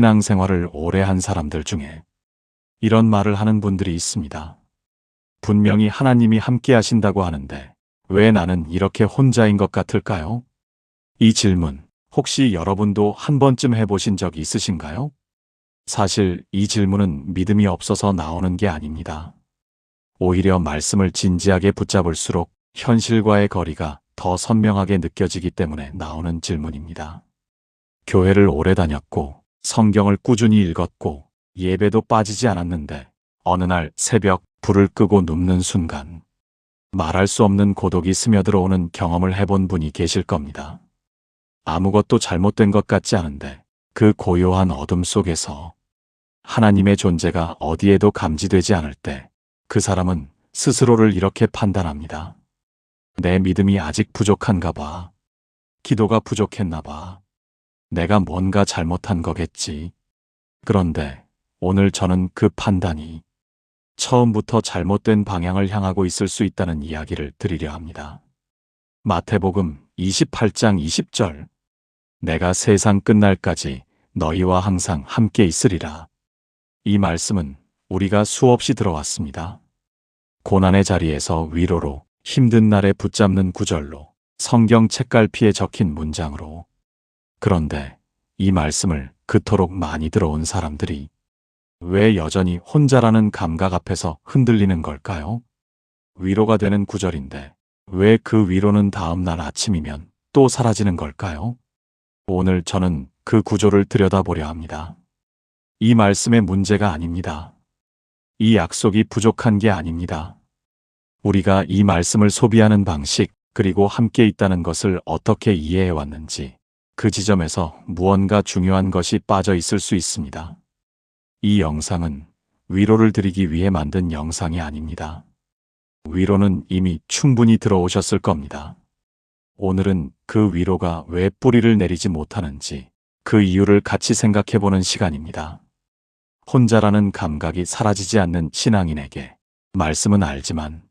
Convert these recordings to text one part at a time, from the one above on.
신앙생활을 오래 한 사람들 중에 이런 말을 하는 분들이 있습니다. 분명히 하나님이 함께 하신다고 하는데 왜 나는 이렇게 혼자인 것 같을까요? 이 질문, 혹시 여러분도 한 번쯤 해보신 적 있으신가요? 사실 이 질문은 믿음이 없어서 나오는 게 아닙니다. 오히려 말씀을 진지하게 붙잡을수록 현실과의 거리가 더 선명하게 느껴지기 때문에 나오는 질문입니다. 교회를 오래 다녔고 성경을 꾸준히 읽었고 예배도 빠지지 않았는데 어느 날 새벽 불을 끄고 눕는 순간 말할 수 없는 고독이 스며들어오는 경험을 해본 분이 계실 겁니다. 아무것도 잘못된 것 같지 않은데 그 고요한 어둠 속에서 하나님의 존재가 어디에도 감지되지 않을 때 그 사람은 스스로를 이렇게 판단합니다. 내 믿음이 아직 부족한가 봐. 기도가 부족했나 봐. 내가 뭔가 잘못한 거겠지. 그런데 오늘 저는 그 판단이 처음부터 잘못된 방향을 향하고 있을 수 있다는 이야기를 드리려 합니다. 마태복음 28장 20절. 내가 세상 끝날까지 너희와 항상 함께 있으리라. 이 말씀은 우리가 수없이 들어왔습니다. 고난의 자리에서 위로로, 힘든 날에 붙잡는 구절로, 성경 책갈피에 적힌 문장으로. 그런데 이 말씀을 그토록 많이 들어온 사람들이 왜 여전히 혼자라는 감각 앞에서 흔들리는 걸까요? 위로가 되는 구절인데 왜 그 위로는 다음 날 아침이면 또 사라지는 걸까요? 오늘 저는 그 구조를 들여다보려 합니다. 이 말씀의 문제가 아닙니다. 이 약속이 부족한 게 아닙니다. 우리가 이 말씀을 소비하는 방식, 그리고 함께 있다는 것을 어떻게 이해해 왔는지 그 지점에서 무언가 중요한 것이 빠져 있을 수 있습니다. 이 영상은 위로를 드리기 위해 만든 영상이 아닙니다. 위로는 이미 충분히 들어오셨을 겁니다. 오늘은 그 위로가 왜 뿌리를 내리지 못하는지 그 이유를 같이 생각해보는 시간입니다. 혼자라는 감각이 사라지지 않는 신앙인에게, 말씀은 알지만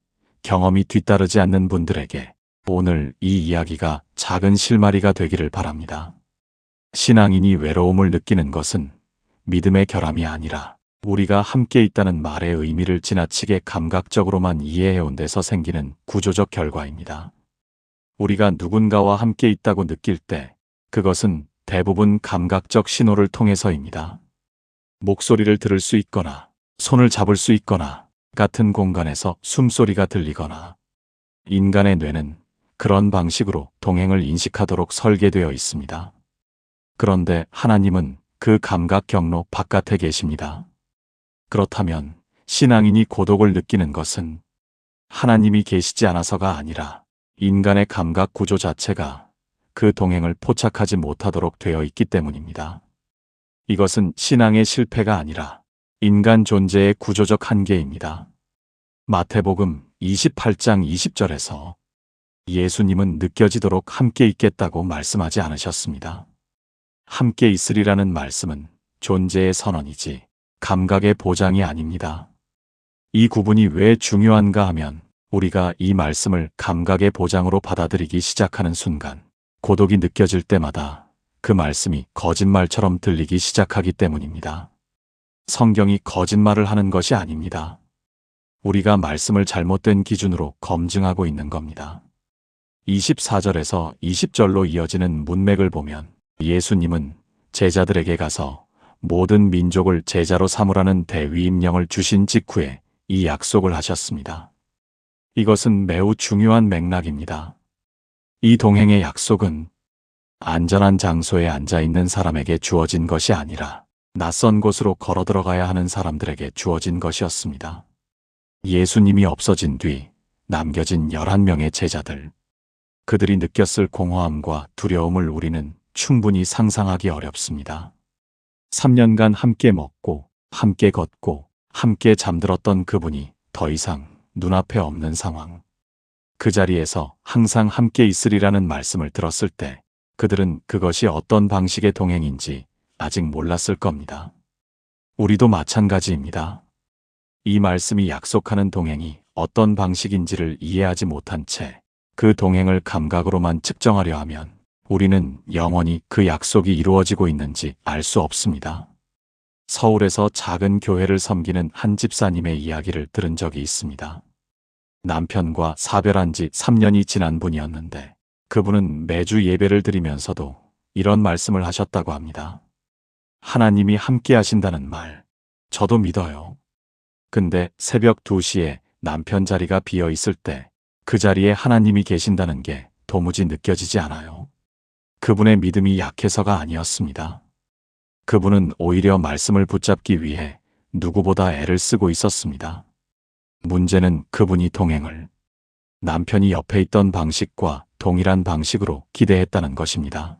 경험이 뒤따르지 않는 분들에게 오늘 이 이야기가 작은 실마리가 되기를 바랍니다. 신앙인이 외로움을 느끼는 것은 믿음의 결함이 아니라 우리가 함께 있다는 말의 의미를 지나치게 감각적으로만 이해해온 데서 생기는 구조적 결과입니다. 우리가 누군가와 함께 있다고 느낄 때 그것은 대부분 감각적 신호를 통해서입니다. 목소리를 들을 수 있거나 손을 잡을 수 있거나 같은 공간에서 숨소리가 들리거나 인간의 뇌는 그런 방식으로 동행을 인식하도록 설계되어 있습니다. 그런데 하나님은 그 감각 경로 바깥에 계십니다. 그렇다면 신앙인이 고독을 느끼는 것은 하나님이 계시지 않아서가 아니라 인간의 감각 구조 자체가 그 동행을 포착하지 못하도록 되어 있기 때문입니다. 이것은 신앙의 실패가 아니라 인간 존재의 구조적 한계입니다. 마태복음 28장 20절에서 예수님은 느껴지도록 함께 있겠다고 말씀하지 않으셨습니다. 함께 있으리라는 말씀은 존재의 선언이지 감각의 보장이 아닙니다. 이 구분이 왜 중요한가 하면 우리가 이 말씀을 감각의 보장으로 받아들이기 시작하는 순간 고독이 느껴질 때마다 그 말씀이 거짓말처럼 들리기 시작하기 때문입니다. 성경이 거짓말을 하는 것이 아닙니다. 우리가 말씀을 잘못된 기준으로 검증하고 있는 겁니다. 24절에서 20절로 이어지는 문맥을 보면 예수님은 제자들에게 가서 모든 민족을 제자로 삼으라는 대위임령을 주신 직후에 이 약속을 하셨습니다. 이것은 매우 중요한 맥락입니다. 이 동행의 약속은 안전한 장소에 앉아있는 사람에게 주어진 것이 아니라 낯선 곳으로 걸어 들어가야 하는 사람들에게 주어진 것이었습니다. 예수님이 없어진 뒤 남겨진 11명의 제자들. 그들이 느꼈을 공허함과 두려움을 우리는 충분히 상상하기 어렵습니다. 3년간 함께 먹고, 함께 걷고, 함께 잠들었던 그분이 더 이상 눈앞에 없는 상황. 그 자리에서 항상 함께 있으리라는 말씀을 들었을 때 그들은 그것이 어떤 방식의 동행인지 아직 몰랐을 겁니다. 우리도 마찬가지입니다. 이 말씀이 약속하는 동행이 어떤 방식인지를 이해하지 못한 채 그 동행을 감각으로만 측정하려 하면 우리는 영원히 그 약속이 이루어지고 있는지 알 수 없습니다. 서울에서 작은 교회를 섬기는 한 집사님의 이야기를 들은 적이 있습니다. 남편과 사별한 지 3년이 지난 분이었는데 그분은 매주 예배를 드리면서도 이런 말씀을 하셨다고 합니다. 하나님이 함께 하신다는 말, 저도 믿어요. 근데 새벽 2시에 남편 자리가 비어 있을 때 그 자리에 하나님이 계신다는 게 도무지 느껴지지 않아요. 그분의 믿음이 약해서가 아니었습니다. 그분은 오히려 말씀을 붙잡기 위해 누구보다 애를 쓰고 있었습니다. 문제는 그분이 동행을 남편이 옆에 있던 방식과 동일한 방식으로 기대했다는 것입니다.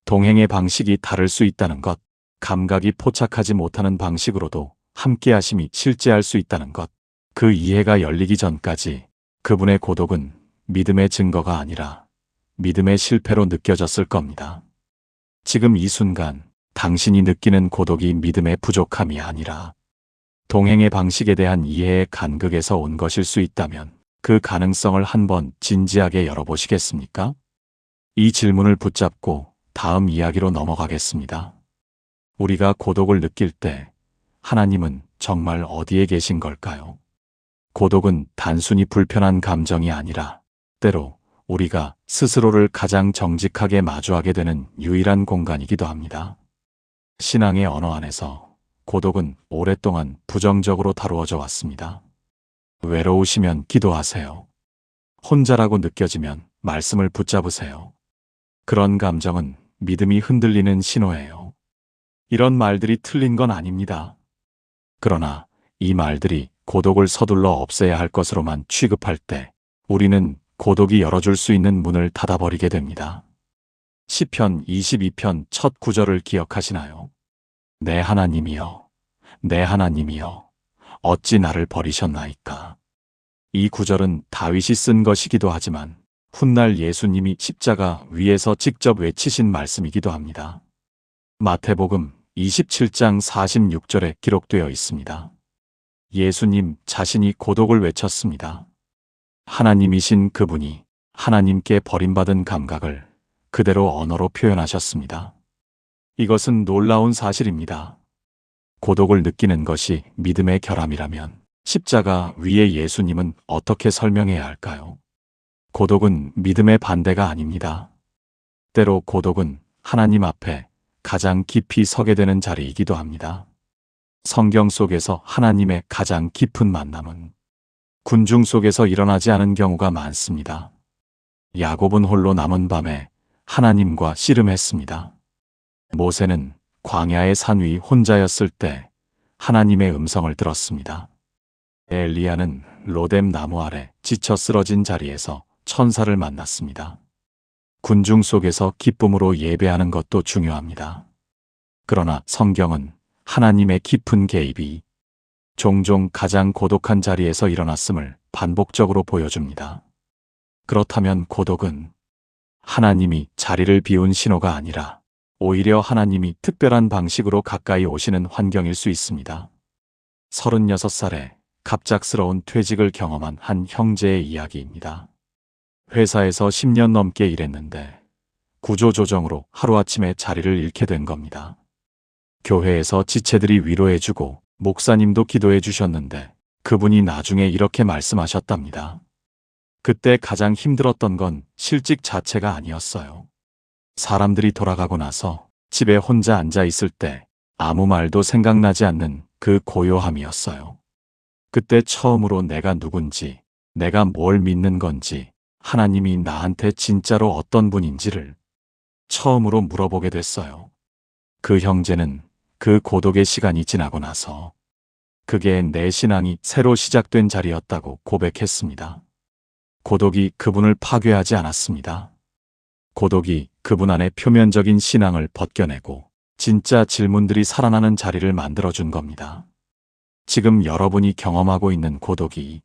동행의 방식이 다를 수 있다는 것, 감각이 포착하지 못하는 방식으로도 함께하심이 실제할 수 있다는 것, 그 이해가 열리기 전까지 그분의 고독은 믿음의 증거가 아니라 믿음의 실패로 느껴졌을 겁니다. 지금 이 순간 당신이 느끼는 고독이 믿음의 부족함이 아니라 동행의 방식에 대한 이해의 간극에서 온 것일 수 있다면 그 가능성을 한번 진지하게 열어보시겠습니까? 이 질문을 붙잡고 다음 이야기로 넘어가겠습니다. 우리가 고독을 느낄 때 하나님은 정말 어디에 계신 걸까요? 고독은 단순히 불편한 감정이 아니라 때로 우리가 스스로를 가장 정직하게 마주하게 되는 유일한 공간이기도 합니다. 신앙의 언어 안에서 고독은 오랫동안 부정적으로 다루어져 왔습니다. 외로우시면 기도하세요. 혼자라고 느껴지면 말씀을 붙잡으세요. 그런 감정은 믿음이 흔들리는 신호예요. 이런 말들이 틀린 건 아닙니다. 그러나 이 말들이 고독을 서둘러 없애야 할 것으로만 취급할 때 우리는 고독이 열어줄 수 있는 문을 닫아버리게 됩니다. 시편 22편 첫 구절을 기억하시나요? 내 하나님이여, 내 하나님이여, 어찌 나를 버리셨나이까. 이 구절은 다윗이 쓴 것이기도 하지만 훗날 예수님이 십자가 위에서 직접 외치신 말씀이기도 합니다. 마태복음 27장 46절에 기록되어 있습니다. 예수님 자신이 고독을 외쳤습니다. 하나님이신 그분이 하나님께 버림받은 감각을 그대로 언어로 표현하셨습니다. 이것은 놀라운 사실입니다. 고독을 느끼는 것이 믿음의 결함이라면 십자가 위에 예수님은 어떻게 설명해야 할까요? 고독은 믿음의 반대가 아닙니다. 때로 고독은 하나님 앞에 가장 깊이 서게 되는 자리이기도 합니다. 성경 속에서 하나님의 가장 깊은 만남은 군중 속에서 일어나지 않은 경우가 많습니다. 야곱은 홀로 남은 밤에 하나님과 씨름했습니다. 모세는 광야의 산 위 혼자였을 때 하나님의 음성을 들었습니다. 엘리야는 로뎀 나무 아래 지쳐 쓰러진 자리에서 천사를 만났습니다. 군중 속에서 기쁨으로 예배하는 것도 중요합니다. 그러나 성경은 하나님의 깊은 개입이 종종 가장 고독한 자리에서 일어났음을 반복적으로 보여줍니다. 그렇다면 고독은 하나님이 자리를 비운 신호가 아니라 오히려 하나님이 특별한 방식으로 가까이 오시는 환경일 수 있습니다. 36살에 갑작스러운 퇴직을 경험한 한 형제의 이야기입니다. 회사에서 10년 넘게 일했는데 구조조정으로 하루아침에 자리를 잃게 된 겁니다. 교회에서 지체들이 위로해주고 목사님도 기도해 주셨는데 그분이 나중에 이렇게 말씀하셨답니다. 그때 가장 힘들었던 건 실직 자체가 아니었어요. 사람들이 돌아가고 나서 집에 혼자 앉아 있을 때 아무 말도 생각나지 않는 그 고요함이었어요. 그때 처음으로 내가 누군지, 내가 뭘 믿는 건지, 하나님이 나한테 진짜로 어떤 분인지를 처음으로 물어보게 됐어요. 그 형제는 그 고독의 시간이 지나고 나서 그게 내 신앙이 새로 시작된 자리였다고 고백했습니다. 고독이 그분을 파괴하지 않았습니다. 고독이 그분 안의 표면적인 신앙을 벗겨내고 진짜 질문들이 살아나는 자리를 만들어준 겁니다. 지금 여러분이 경험하고 있는 고독이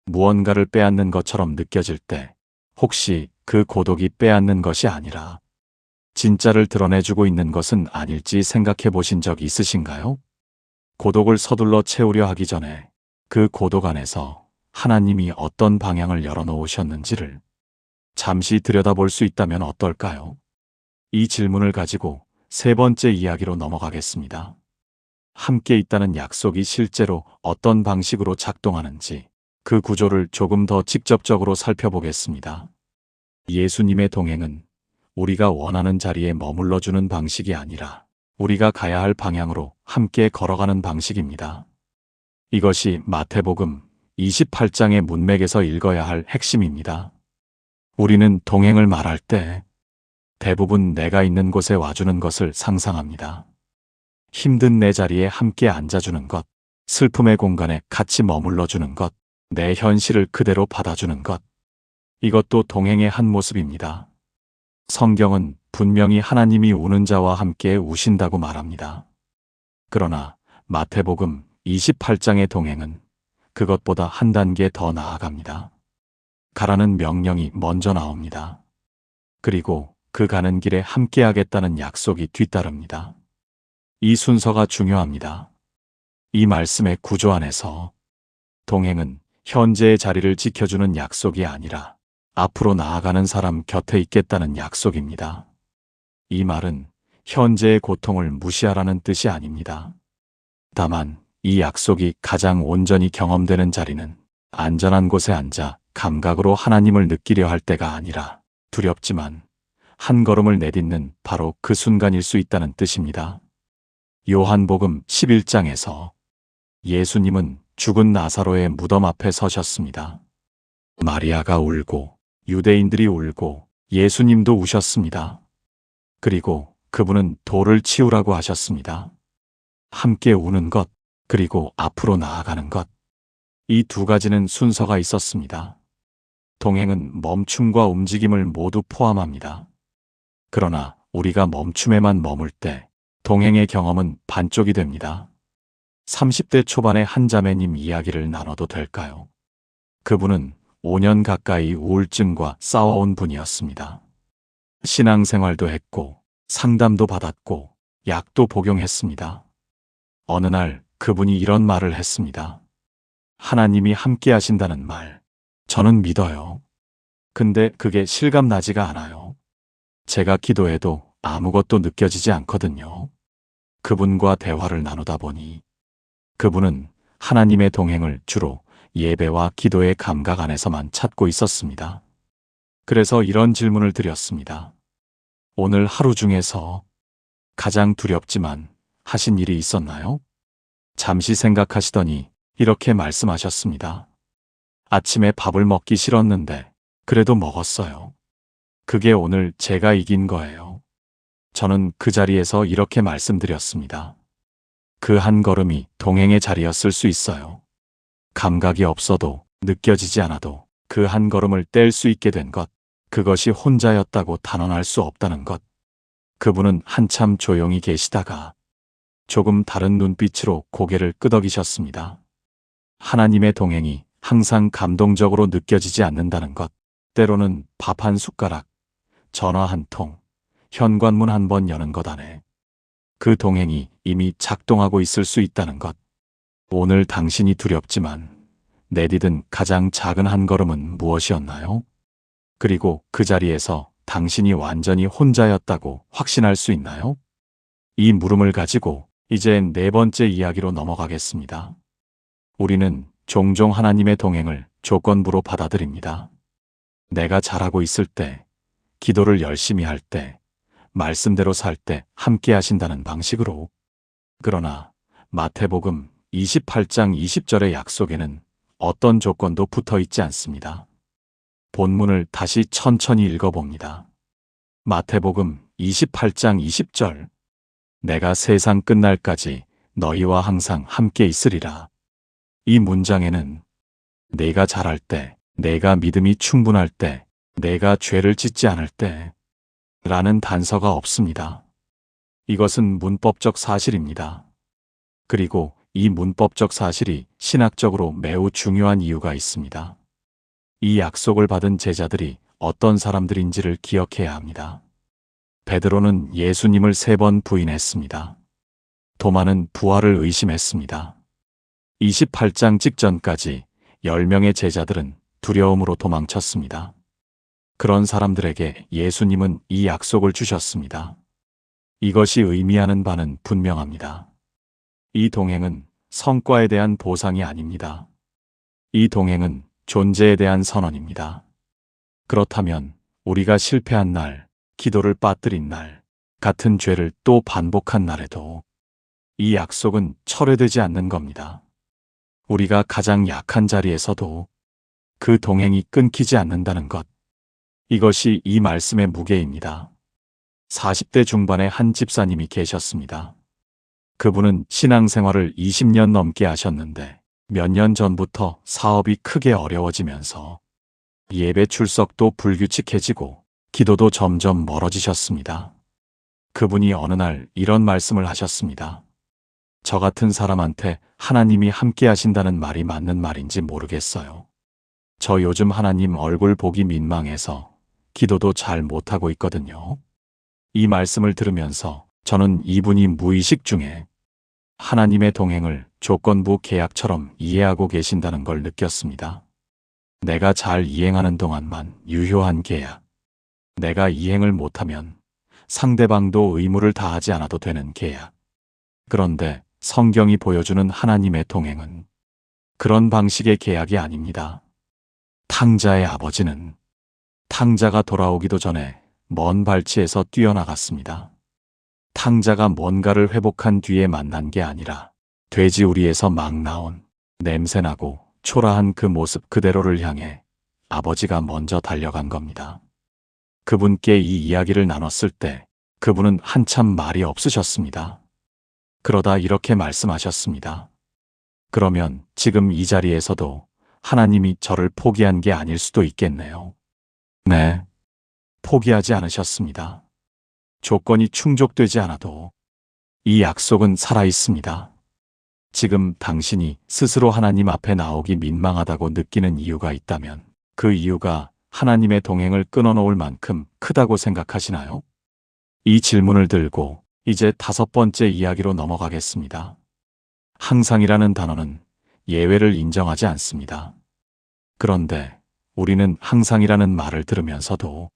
무언가를 빼앗는 것처럼 느껴질 때 혹시 그 고독이 빼앗는 것이 아니라 진짜를 드러내주고 있는 것은 아닐지 생각해 보신 적 있으신가요? 고독을 서둘러 채우려 하기 전에 그 고독 안에서 하나님이 어떤 방향을 열어놓으셨는지를 잠시 들여다볼 수 있다면 어떨까요? 이 질문을 가지고 세 번째 이야기로 넘어가겠습니다. 함께 있다는 약속이 실제로 어떤 방식으로 작동하는지 그 구조를 조금 더 직접적으로 살펴보겠습니다. 예수님의 동행은 우리가 원하는 자리에 머물러 주는 방식이 아니라 우리가 가야 할 방향으로 함께 걸어가는 방식입니다. 이것이 마태복음 28장의 문맥에서 읽어야 할 핵심입니다. 우리는 동행을 말할 때 대부분 내가 있는 곳에 와주는 것을 상상합니다. 힘든 내 자리에 함께 앉아주는 것, 슬픔의 공간에 같이 머물러 주는 것, 내 현실을 그대로 받아주는 것. 이것도 동행의 한 모습입니다. 성경은 분명히 하나님이 우는 자와 함께 우신다고 말합니다. 그러나 마태복음 28장의 동행은 그것보다 한 단계 더 나아갑니다. 가라는 명령이 먼저 나옵니다. 그리고 그 가는 길에 함께하겠다는 약속이 뒤따릅니다. 이 순서가 중요합니다. 이 말씀의 구조 안에서 동행은 현재의 자리를 지켜주는 약속이 아니라 앞으로 나아가는 사람 곁에 있겠다는 약속입니다. 이 말은 현재의 고통을 무시하라는 뜻이 아닙니다. 다만 이 약속이 가장 온전히 경험되는 자리는 안전한 곳에 앉아 감각으로 하나님을 느끼려 할 때가 아니라 두렵지만 한 걸음을 내딛는 바로 그 순간일 수 있다는 뜻입니다. 요한복음 11장에서 예수님은 죽은 나사로의 무덤 앞에 서셨습니다. 마리아가 울고 유대인들이 울고 예수님도 우셨습니다. 그리고 그분은 돌을 치우라고 하셨습니다. 함께 우는 것, 그리고 앞으로 나아가는 것. 이 두 가지는 순서가 있었습니다. 동행은 멈춤과 움직임을 모두 포함합니다. 그러나 우리가 멈춤에만 머물 때 동행의 경험은 반쪽이 됩니다. 30대 초반의 한 자매님 이야기를 나눠도 될까요? 그분은 5년 가까이 우울증과 싸워온 분이었습니다. 신앙생활도 했고 상담도 받았고 약도 복용했습니다. 어느 날 그분이 이런 말을 했습니다. 하나님이 함께 하신다는 말, 저는 믿어요. 근데 그게 실감나지가 않아요. 제가 기도해도 아무것도 느껴지지 않거든요. 그분과 대화를 나누다 보니 그분은 하나님의 동행을 주로 예배와 기도의 감각 안에서만 찾고 있었습니다. 그래서 이런 질문을 드렸습니다. 오늘 하루 중에서 가장 두렵지만 하신 일이 있었나요? 잠시 생각하시더니 이렇게 말씀하셨습니다. 아침에 밥을 먹기 싫었는데 그래도 먹었어요. 그게 오늘 제가 이긴 거예요. 저는 그 자리에서 이렇게 말씀드렸습니다. 그 한 걸음이 동행의 자리였을 수 있어요. 감각이 없어도 느껴지지 않아도 그 한 걸음을 뗄 수 있게 된 것, 그것이 혼자였다고 단언할 수 없다는 것. 그분은 한참 조용히 계시다가 조금 다른 눈빛으로 고개를 끄덕이셨습니다. 하나님의 동행이 항상 감동적으로 느껴지지 않는다는 것, 때로는 밥 한 숟가락, 전화 한 통, 현관문 한 번 여는 것 안에 그 동행이 이미 작동하고 있을 수 있다는 것. 오늘 당신이 두렵지만 내디딘 가장 작은 한 걸음은 무엇이었나요? 그리고 그 자리에서 당신이 완전히 혼자였다고 확신할 수 있나요? 이 물음을 가지고 이제 네 번째 이야기로 넘어가겠습니다. 우리는 종종 하나님의 동행을 조건부로 받아들입니다. 내가 잘하고 있을 때, 기도를 열심히 할 때, 말씀대로 살 때 함께 하신다는 방식으로. 그러나 마태복음 28장 20절의 약속에는 어떤 조건도 붙어 있지 않습니다. 본문을 다시 천천히 읽어봅니다. 마태복음 28장 20절. 내가 세상 끝날까지 너희와 항상 함께 있으리라. 이 문장에는 내가 잘할 때, 내가 믿음이 충분할 때, 내가 죄를 짓지 않을 때 라는 단서가 없습니다. 이것은 문법적 사실입니다. 그리고 이 문법적 사실이 신학적으로 매우 중요한 이유가 있습니다. 이 약속을 받은 제자들이 어떤 사람들인지를 기억해야 합니다. 베드로는 예수님을 3번 부인했습니다. 도마는 부활을 의심했습니다. 28장 직전까지 10명의 제자들은 두려움으로 도망쳤습니다. 그런 사람들에게 예수님은 이 약속을 주셨습니다. 이것이 의미하는 바는 분명합니다. 이 동행은 성과에 대한 보상이 아닙니다. 이 동행은 존재에 대한 선언입니다. 그렇다면 우리가 실패한 날, 기도를 빠뜨린 날, 같은 죄를 또 반복한 날에도 이 약속은 철회되지 않는 겁니다. 우리가 가장 약한 자리에서도 그 동행이 끊기지 않는다는 것. 이것이 이 말씀의 무게입니다. 40대 중반의 한 집사님이 계셨습니다. 그분은 신앙생활을 20년 넘게 하셨는데 몇 년 전부터 사업이 크게 어려워지면서 예배 출석도 불규칙해지고 기도도 점점 멀어지셨습니다. 그분이 어느 날 이런 말씀을 하셨습니다. 저 같은 사람한테 하나님이 함께 하신다는 말이 맞는 말인지 모르겠어요. 저 요즘 하나님 얼굴 보기 민망해서 기도도 잘 못하고 있거든요. 이 말씀을 들으면서 저는 이분이 무의식 중에 하나님의 동행을 조건부 계약처럼 이해하고 계신다는 걸 느꼈습니다. 내가 잘 이행하는 동안만 유효한 계약. 내가 이행을 못하면 상대방도 의무를 다하지 않아도 되는 계약. 그런데 성경이 보여주는 하나님의 동행은 그런 방식의 계약이 아닙니다. 탕자의 아버지는 탕자가 돌아오기도 전에 먼 발치에서 뛰어나갔습니다. 탕자가 뭔가를 회복한 뒤에 만난 게 아니라 돼지우리에서 막 나온 냄새나고 초라한 그 모습 그대로를 향해 아버지가 먼저 달려간 겁니다. 그분께 이 이야기를 나눴을 때 그분은 한참 말이 없으셨습니다. 그러다 이렇게 말씀하셨습니다. 그러면 지금 이 자리에서도 하나님이 저를 포기한 게 아닐 수도 있겠네요. 네, 포기하지 않으셨습니다. 조건이 충족되지 않아도 이 약속은 살아있습니다. 지금 당신이 스스로 하나님 앞에 나오기 민망하다고 느끼는 이유가 있다면 그 이유가 하나님의 동행을 끊어놓을 만큼 크다고 생각하시나요? 이 질문을 들고 이제 5번째 이야기로 넘어가겠습니다. 항상이라는 단어는 예외를 인정하지 않습니다. 그런데 우리는 항상이라는 말을 들으면서도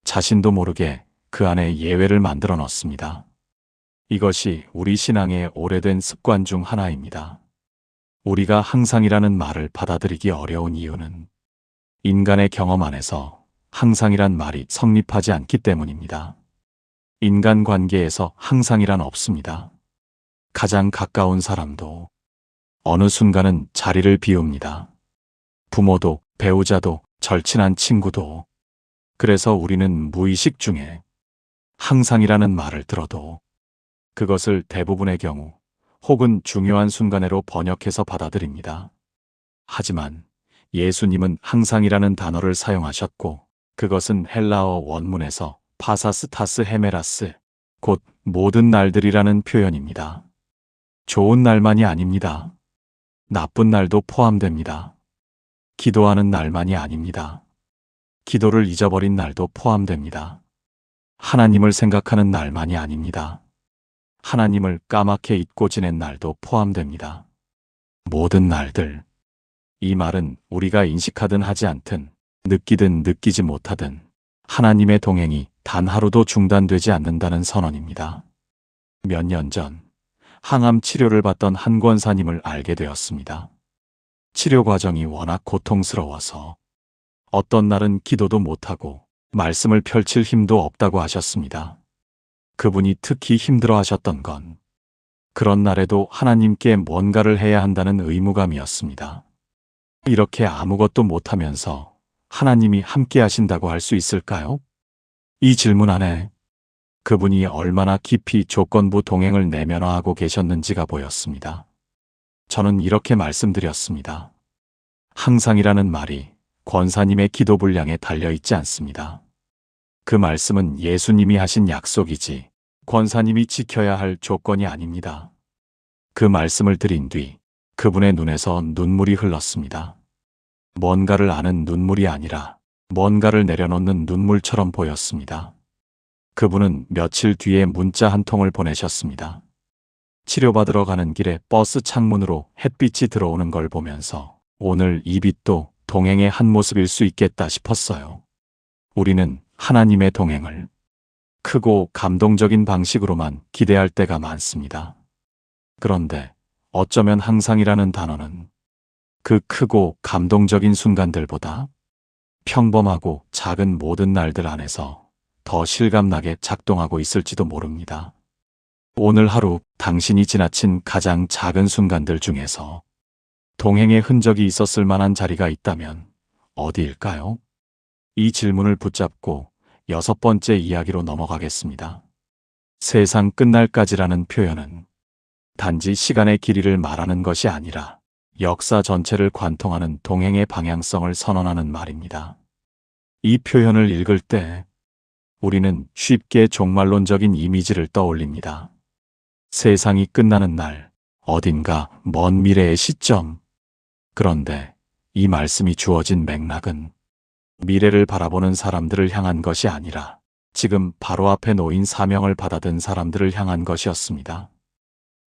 자신도 모르게 그 안에 예외를 만들어 넣습니다. 이것이 우리 신앙의 오래된 습관 중 하나입니다. 우리가 항상이라는 말을 받아들이기 어려운 이유는 인간의 경험 안에서 항상이란 말이 성립하지 않기 때문입니다. 인간 관계에서 항상이란 없습니다. 가장 가까운 사람도 어느 순간은 자리를 비웁니다. 부모도, 배우자도, 절친한 친구도. 그래서 우리는 무의식 중에 항상이라는 말을 들어도 그것을 대부분의 경우 혹은 중요한 순간으로 번역해서 받아들입니다. 하지만 예수님은 항상이라는 단어를 사용하셨고 그것은 헬라어 원문에서 파사스타스 헤메라스, 곧 모든 날들이라는 표현입니다. 좋은 날만이 아닙니다. 나쁜 날도 포함됩니다. 기도하는 날만이 아닙니다. 기도를 잊어버린 날도 포함됩니다. 하나님을 생각하는 날만이 아닙니다. 하나님을 까맣게 잊고 지낸 날도 포함됩니다. 모든 날들. 이 말은 우리가 인식하든 하지 않든, 느끼든 느끼지 못하든 하나님의 동행이 단 하루도 중단되지 않는다는 선언입니다. 몇 년 전 항암 치료를 받던 한 권사님을 알게 되었습니다. 치료 과정이 워낙 고통스러워서 어떤 날은 기도도 못하고 말씀을 펼칠 힘도 없다고 하셨습니다. 그분이 특히 힘들어 하셨던 건 그런 날에도 하나님께 뭔가를 해야 한다는 의무감이었습니다. 이렇게 아무것도 못하면서 하나님이 함께 하신다고 할 수 있을까요? 이 질문 안에 그분이 얼마나 깊이 조건부 동행을 내면화하고 계셨는지가 보였습니다. 저는 이렇게 말씀드렸습니다. 항상이라는 말이 권사님의 기도 분량에 달려있지 않습니다. 그 말씀은 예수님이 하신 약속이지 권사님이 지켜야 할 조건이 아닙니다. 그 말씀을 드린 뒤 그분의 눈에서 눈물이 흘렀습니다. 뭔가를 아는 눈물이 아니라 뭔가를 내려놓는 눈물처럼 보였습니다. 그분은 며칠 뒤에 문자 한 통을 보내셨습니다. 치료받으러 가는 길에 버스 창문으로 햇빛이 들어오는 걸 보면서 오늘 이 빛도 동행의 한 모습일 수 있겠다 싶었어요. 우리는 하나님의 동행을 크고 감동적인 방식으로만 기대할 때가 많습니다. 그런데 어쩌면 항상이라는 단어는 그 크고 감동적인 순간들보다 평범하고 작은 모든 날들 안에서 더 실감나게 작동하고 있을지도 모릅니다. 오늘 하루 당신이 지나친 가장 작은 순간들 중에서 동행의 흔적이 있었을 만한 자리가 있다면 어디일까요? 이 질문을 붙잡고 6번째 이야기로 넘어가겠습니다. 세상 끝날까지라는 표현은 단지 시간의 길이를 말하는 것이 아니라 역사 전체를 관통하는 동행의 방향성을 선언하는 말입니다. 이 표현을 읽을 때 우리는 쉽게 종말론적인 이미지를 떠올립니다. 세상이 끝나는 날, 어딘가 먼 미래의 시점. 그런데 이 말씀이 주어진 맥락은 미래를 바라보는 사람들을 향한 것이 아니라 지금 바로 앞에 놓인 사명을 받아든 사람들을 향한 것이었습니다.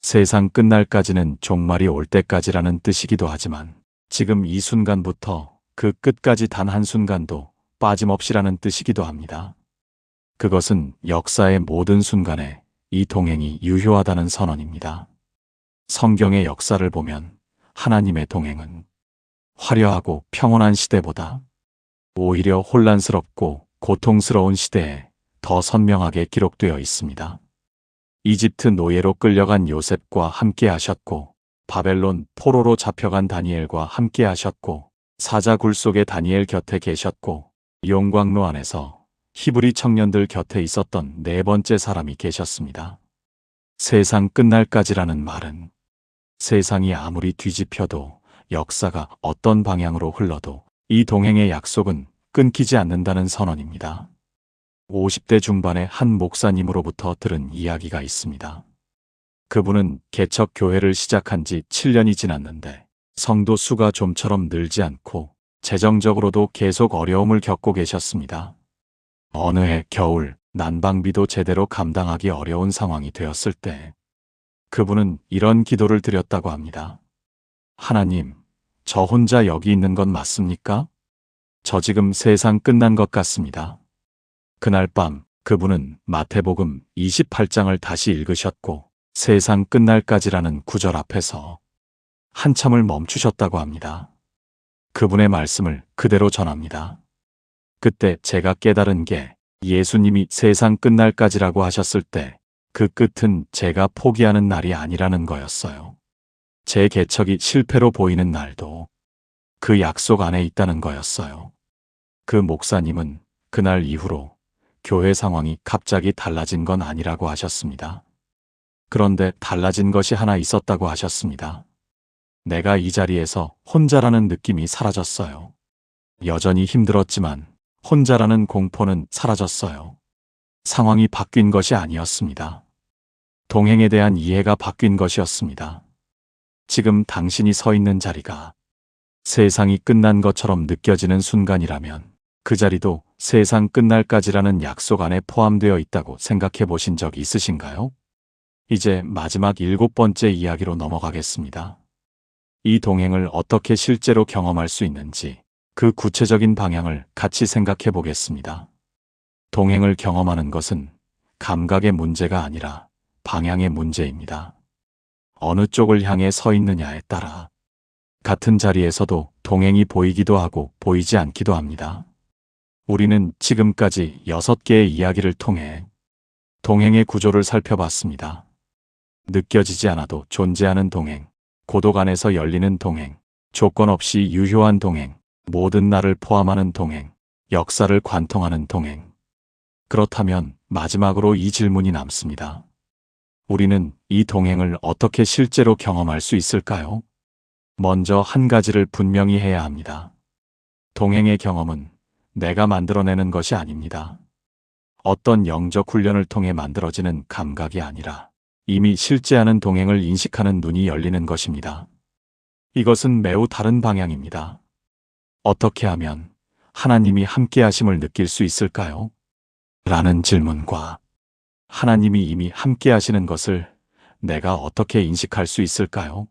세상 끝날까지는 종말이 올 때까지라는 뜻이기도 하지만 지금 이 순간부터 그 끝까지 단 한순간도 빠짐없이라는 뜻이기도 합니다. 그것은 역사의 모든 순간에 이 동행이 유효하다는 선언입니다. 성경의 역사를 보면 하나님의 동행은 화려하고 평온한 시대보다 오히려 혼란스럽고 고통스러운 시대에 더 선명하게 기록되어 있습니다. 이집트 노예로 끌려간 요셉과 함께 하셨고, 바벨론 포로로 잡혀간 다니엘과 함께 하셨고, 사자굴 속의 다니엘 곁에 계셨고, 용광로 안에서 히브리 청년들 곁에 있었던 4번째 사람이 계셨습니다. 세상 끝날까지라는 말은 세상이 아무리 뒤집혀도 역사가 어떤 방향으로 흘러도 이 동행의 약속은 끊기지 않는다는 선언입니다. 50대 중반의 한 목사님으로부터 들은 이야기가 있습니다. 그분은 개척 교회를 시작한 지 7년이 지났는데 성도 수가 좀처럼 늘지 않고 재정적으로도 계속 어려움을 겪고 계셨습니다. 어느 해 겨울 난방비도 제대로 감당하기 어려운 상황이 되었을 때 그분은 이런 기도를 드렸다고 합니다. 하나님, 저 혼자 여기 있는 건 맞습니까? 저 지금 세상 끝난 것 같습니다. 그날 밤 그분은 마태복음 28장을 다시 읽으셨고 세상 끝날까지라는 구절 앞에서 한참을 멈추셨다고 합니다. 그분의 말씀을 그대로 전합니다. 그때 제가 깨달은 게 예수님이 세상 끝날까지라고 하셨을 때 그 끝은 제가 포기하는 날이 아니라는 거였어요. 제 개척이 실패로 보이는 날도 그 약속 안에 있다는 거였어요. 그 목사님은 그날 이후로 교회 상황이 갑자기 달라진 건 아니라고 하셨습니다. 그런데 달라진 것이 하나 있었다고 하셨습니다. 내가 이 자리에서 혼자라는 느낌이 사라졌어요. 여전히 힘들었지만 혼자라는 공포는 사라졌어요. 상황이 바뀐 것이 아니었습니다. 동행에 대한 이해가 바뀐 것이었습니다. 지금 당신이 서 있는 자리가 세상이 끝난 것처럼 느껴지는 순간이라면 그 자리도 세상 끝날까지라는 약속 안에 포함되어 있다고 생각해 보신 적 있으신가요? 이제 마지막 7번째 이야기로 넘어가겠습니다. 이 동행을 어떻게 실제로 경험할 수 있는지 그 구체적인 방향을 같이 생각해 보겠습니다. 동행을 경험하는 것은 감각의 문제가 아니라 방향의 문제입니다. 어느 쪽을 향해 서 있느냐에 따라 같은 자리에서도 동행이 보이기도 하고 보이지 않기도 합니다. 우리는 지금까지 6개의 이야기를 통해 동행의 구조를 살펴봤습니다. 느껴지지 않아도 존재하는 동행, 고독 안에서 열리는 동행, 조건 없이 유효한 동행, 모든 날을 포함하는 동행, 역사를 관통하는 동행. 그렇다면 마지막으로 이 질문이 남습니다. 우리는 이 동행을 어떻게 실제로 경험할 수 있을까요? 먼저 한 가지를 분명히 해야 합니다. 동행의 경험은 내가 만들어내는 것이 아닙니다. 어떤 영적 훈련을 통해 만들어지는 감각이 아니라 이미 실제하는 동행을 인식하는 눈이 열리는 것입니다. 이것은 매우 다른 방향입니다. 어떻게 하면 하나님이 함께 하심을 느낄 수 있을까요? 라는 질문과 하나님이 이미 함께 하시는 것을 내가 어떻게 인식할 수 있을까요?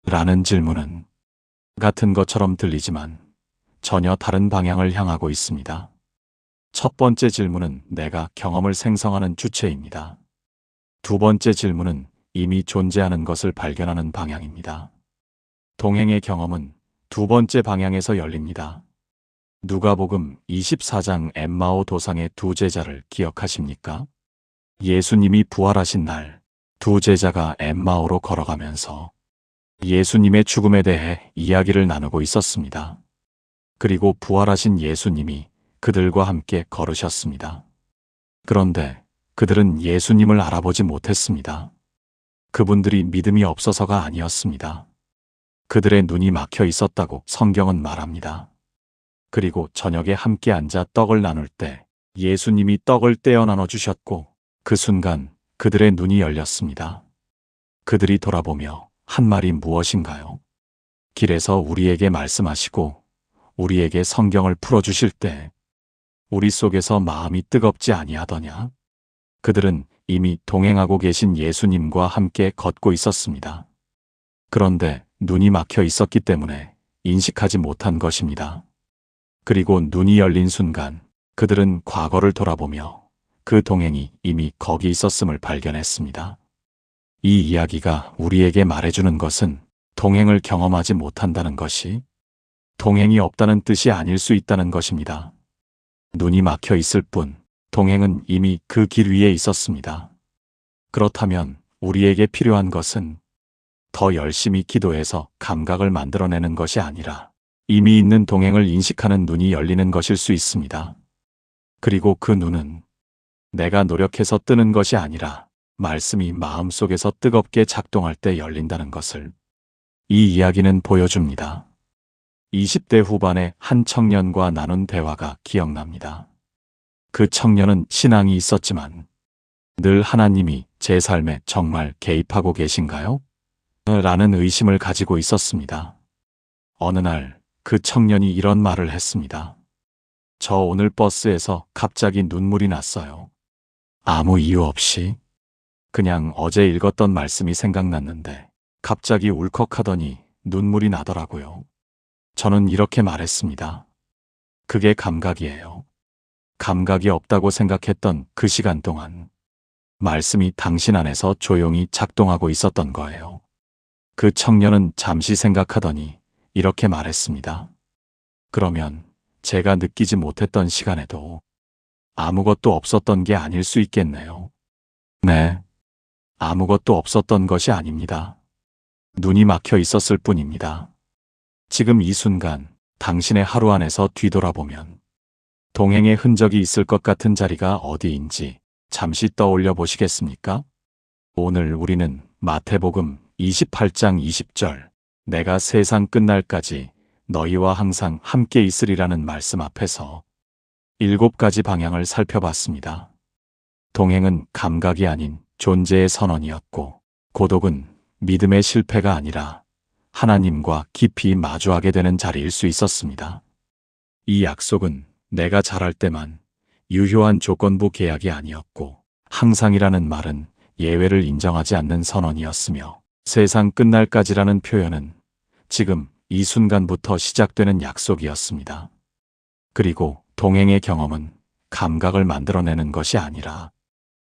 라는 질문은 같은 것처럼 들리지만 전혀 다른 방향을 향하고 있습니다. 첫 번째 질문은 내가 경험을 생성하는 주체입니다. 두 번째 질문은 이미 존재하는 것을 발견하는 방향입니다. 동행의 경험은 두 번째 방향에서 열립니다. 누가복음 24장 엠마오 도상의 두 제자를 기억하십니까? 예수님이 부활하신 날, 두 제자가 엠마오로 걸어가면서 예수님의 죽음에 대해 이야기를 나누고 있었습니다. 그리고 부활하신 예수님이 그들과 함께 걸으셨습니다. 그런데 그들은 예수님을 알아보지 못했습니다. 그분들이 믿음이 없어서가 아니었습니다. 그들의 눈이 막혀 있었다고 성경은 말합니다. 그리고 저녁에 함께 앉아 떡을 나눌 때 예수님이 떡을 떼어 나눠 주셨고 그 순간 그들의 눈이 열렸습니다. 그들이 돌아보며 한 말이 무엇인가요? 길에서 우리에게 말씀하시고 우리에게 성경을 풀어주실 때 우리 속에서 마음이 뜨겁지 아니하더냐? 그들은 이미 동행하고 계신 예수님과 함께 걷고 있었습니다. 그런데 눈이 막혀 있었기 때문에 인식하지 못한 것입니다. 그리고 눈이 열린 순간 그들은 과거를 돌아보며 그 동행이 이미 거기 있었음을 발견했습니다. 이 이야기가 우리에게 말해주는 것은 동행을 경험하지 못한다는 것이 동행이 없다는 뜻이 아닐 수 있다는 것입니다. 눈이 막혀 있을 뿐 동행은 이미 그 길 위에 있었습니다. 그렇다면 우리에게 필요한 것은 더 열심히 기도해서 감각을 만들어내는 것이 아니라 이미 있는 동행을 인식하는 눈이 열리는 것일 수 있습니다. 그리고 그 눈은 내가 노력해서 뜨는 것이 아니라 말씀이 마음속에서 뜨겁게 작동할 때 열린다는 것을 이 이야기는 보여줍니다. 20대 후반의 한 청년과 나눈 대화가 기억납니다. 그 청년은 신앙이 있었지만 늘 하나님이 제 삶에 정말 개입하고 계신가요? 라는 의심을 가지고 있었습니다. 어느 날 그 청년이 이런 말을 했습니다. 저 오늘 버스에서 갑자기 눈물이 났어요. 아무 이유 없이 그냥 어제 읽었던 말씀이 생각났는데 갑자기 울컥하더니 눈물이 나더라고요. 저는 이렇게 말했습니다. 그게 감각이에요. 감각이 없다고 생각했던 그 시간 동안 말씀이 당신 안에서 조용히 작동하고 있었던 거예요. 그 청년은 잠시 생각하더니 이렇게 말했습니다. 그러면 제가 느끼지 못했던 시간에도 아무것도 없었던 게 아닐 수 있겠네요. 네, 아무것도 없었던 것이 아닙니다. 눈이 막혀 있었을 뿐입니다. 지금 이 순간 당신의 하루 안에서 뒤돌아보면 동행의 흔적이 있을 것 같은 자리가 어디인지 잠시 떠올려 보시겠습니까? 오늘 우리는 마태복음 28장 20절 내가 세상 끝날까지 너희와 항상 함께 있으리라는 말씀 앞에서 7가지 방향을 살펴봤습니다. 동행은 감각이 아닌 존재의 선언이었고 고독은 믿음의 실패가 아니라 하나님과 깊이 마주하게 되는 자리일 수 있었습니다. 이 약속은 내가 잘할 때만 유효한 조건부 계약이 아니었고 항상이라는 말은 예외를 인정하지 않는 선언이었으며 세상 끝날까지라는 표현은 지금 이 순간부터 시작되는 약속이었습니다. 그리고 동행의 경험은 감각을 만들어내는 것이 아니라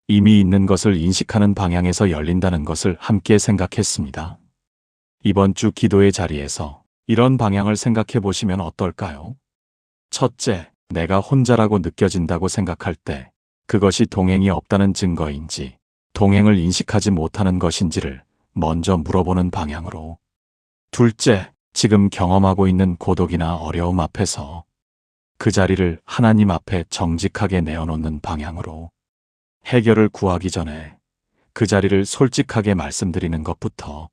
이미 있는 것을 인식하는 방향에서 열린다는 것을 함께 생각했습니다. 이번 주 기도의 자리에서 이런 방향을 생각해 보시면 어떨까요? 첫째, 내가 혼자라고 느껴진다고 생각할 때 그것이 동행이 없다는 증거인지 동행을 인식하지 못하는 것인지를 먼저 물어보는 방향으로. 둘째, 지금 경험하고 있는 고독이나 어려움 앞에서 그 자리를 하나님 앞에 정직하게 내어놓는 방향으로. 해결을 구하기 전에 그 자리를 솔직하게 말씀드리는 것부터.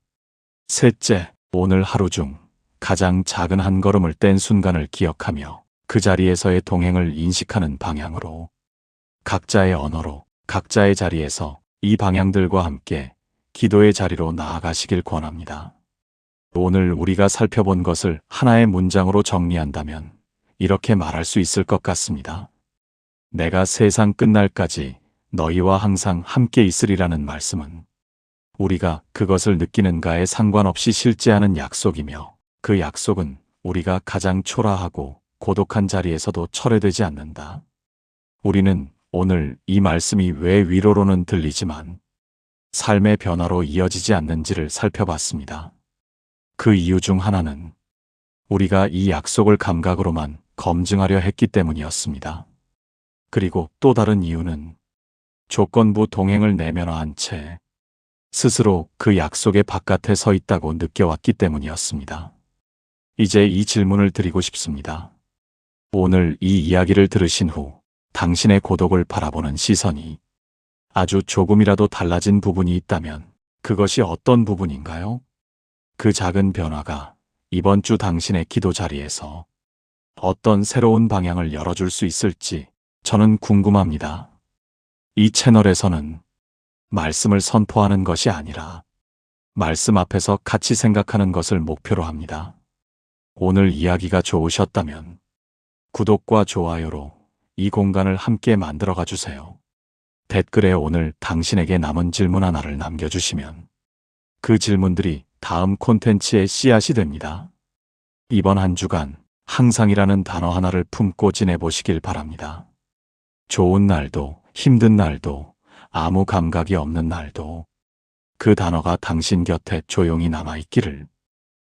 셋째, 오늘 하루 중 가장 작은 한 걸음을 뗀 순간을 기억하며 그 자리에서의 동행을 인식하는 방향으로. 각자의 언어로, 각자의 자리에서 이 방향들과 함께 기도의 자리로 나아가시길 권합니다. 오늘 우리가 살펴본 것을 하나의 문장으로 정리한다면 이렇게 말할 수 있을 것 같습니다. 내가 세상 끝날까지 너희와 항상 함께 있으리라는 말씀은 우리가 그것을 느끼는가에 상관없이 실제하는 약속이며 그 약속은 우리가 가장 초라하고 고독한 자리에서도 철회되지 않는다. 우리는 오늘 이 말씀이 왜 위로로는 들리지만 삶의 변화로 이어지지 않는지를 살펴봤습니다. 그 이유 중 하나는 우리가 이 약속을 감각으로만 검증하려 했기 때문이었습니다. 그리고 또 다른 이유는 조건부 동행을 내면화한 채 스스로 그 약속의 바깥에 서 있다고 느껴왔기 때문이었습니다. 이제 이 질문을 드리고 싶습니다. 오늘 이 이야기를 들으신 후 당신의 고독을 바라보는 시선이 아주 조금이라도 달라진 부분이 있다면 그것이 어떤 부분인가요? 그 작은 변화가 이번 주 당신의 기도 자리에서 어떤 새로운 방향을 열어줄 수 있을지 저는 궁금합니다. 이 채널에서는 말씀을 선포하는 것이 아니라 말씀 앞에서 같이 생각하는 것을 목표로 합니다. 오늘 이야기가 좋으셨다면 구독과 좋아요로 이 공간을 함께 만들어가 주세요. 댓글에 오늘 당신에게 남은 질문 하나를 남겨주시면 그 질문들이 다음 콘텐츠의 씨앗이 됩니다. 이번 한 주간 항상이라는 단어 하나를 품고 지내보시길 바랍니다. 좋은 날도 힘든 날도 아무 감각이 없는 날도 그 단어가 당신 곁에 조용히 남아있기를.